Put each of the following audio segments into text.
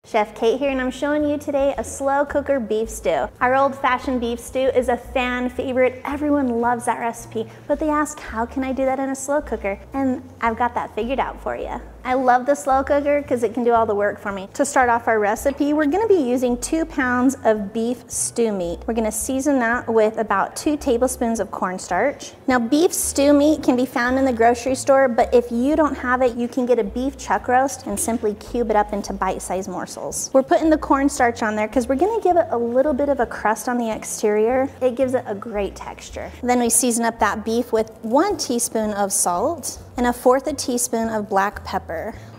Chef Kate here, and I'm showing you today a slow cooker beef stew. Our old-fashioned beef stew is a fan favorite. Everyone loves that recipe, but they ask, how can I do that in a slow cooker? And I've got that figured out for you. I love the slow cooker because it can do all the work for me. To start off our recipe, we're gonna be using 2 pounds of beef stew meat. We're gonna season that with about 2 tablespoons of cornstarch. Now, beef stew meat can be found in the grocery store, but if you don't have it, you can get a beef chuck roast and simply cube it up into bite-sized morsels. We're putting the cornstarch on there because we're gonna give it a little bit of a crust on the exterior. It gives it a great texture. Then we season up that beef with 1 teaspoon of salt and 1/4 teaspoon of black pepper.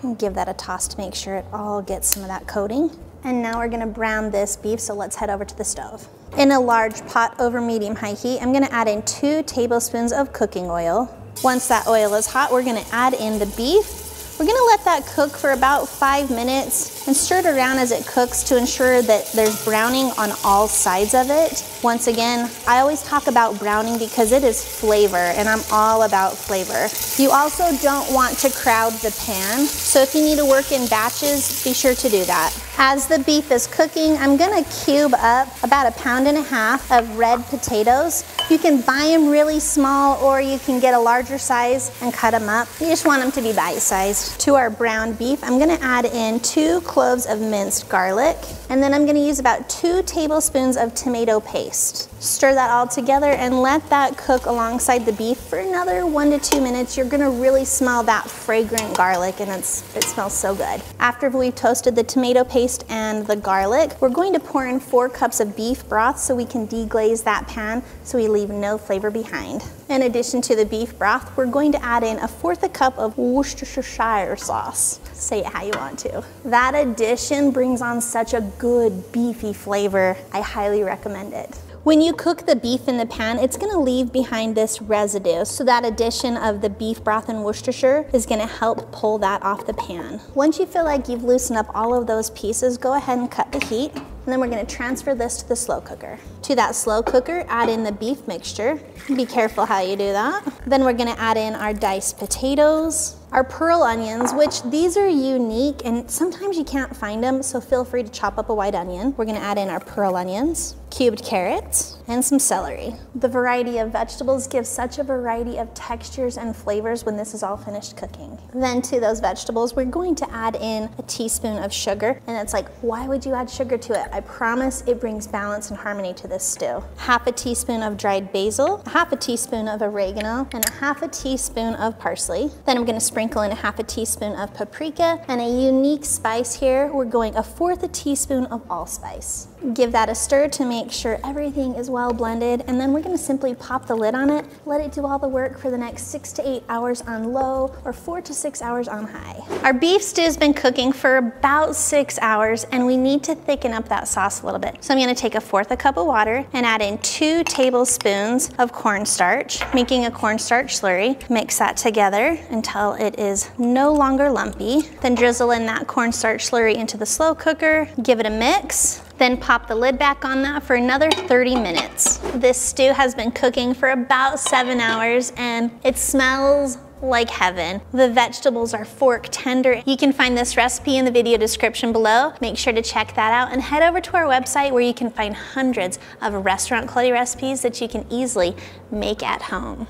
And give that a toss to make sure it all gets some of that coating. And now we're gonna brown this beef, so let's head over to the stove. In a large pot over medium-high heat, I'm gonna add in 2 tablespoons of cooking oil. Once that oil is hot, we're gonna add in the beef. We're gonna let that cook for about 5 minutes and stir it around as it cooks to ensure that there's browning on all sides of it. Once again, I always talk about browning because it is flavor, and I'm all about flavor. You also don't want to crowd the pan, so if you need to work in batches, be sure to do that. As the beef is cooking, I'm gonna cube up about 1.5 pounds of red potatoes. You can buy them really small, or you can get a larger size and cut them up. You just want them to be bite-sized. To our browned beef, I'm gonna add in 2 cloves of minced garlic, and then I'm gonna use about 2 tablespoons of tomato paste. Stir that all together and let that cook alongside the beef for another 1 to 2 minutes. You're gonna really smell that fragrant garlic, and it smells so good. After we've toasted the tomato paste and the garlic, we're going to pour in 4 cups of beef broth so we can deglaze that pan so we leave no flavor behind. In addition to the beef broth, we're going to add in 1/4 cup of Worcestershire sauce. Say it how you want to. That addition brings on such a good beefy flavor. I highly recommend it. When you cook the beef in the pan, it's gonna leave behind this residue. So that addition of the beef broth and Worcestershire is gonna help pull that off the pan. Once you feel like you've loosened up all of those pieces, go ahead and cut the heat. And then we're gonna transfer this to the slow cooker. To that slow cooker, add in the beef mixture. Be careful how you do that. Then we're gonna add in our diced potatoes, our pearl onions, which these are unique and sometimes you can't find them, so feel free to chop up a white onion. We're gonna add in our pearl onions, cubed carrots, and some celery. The variety of vegetables gives such a variety of textures and flavors when this is all finished cooking. Then to those vegetables, we're going to add in a teaspoon of sugar. And it's like, why would you add sugar to it? I promise it brings balance and harmony to this stew. 1/2 teaspoon of dried basil, 1/2 teaspoon of oregano, and 1/2 teaspoon of parsley. Then I'm gonna sprinkle in 1/2 teaspoon of paprika, and a unique spice here, we're going 1/4 teaspoon of allspice. Give that a stir to make sure everything is well blended, and then we're gonna simply pop the lid on it, let it do all the work for the next 6 to 8 hours on low or 4 to 6 hours on high. Our beef stew has been cooking for about 6 hours, and we need to thicken up that sauce a little bit. So I'm gonna take 1/4 cup of water and add in 2 tablespoons of cornstarch, making a cornstarch slurry. Mix that together until it is no longer lumpy. Then drizzle in that cornstarch slurry into the slow cooker, give it a mix. Then pop the lid back on that for another 30 minutes. This stew has been cooking for about 7 hours, and it smells like heaven. The vegetables are fork tender. You can find this recipe in the video description below. Make sure to check that out and head over to our website where you can find hundreds of restaurant quality recipes that you can easily make at home.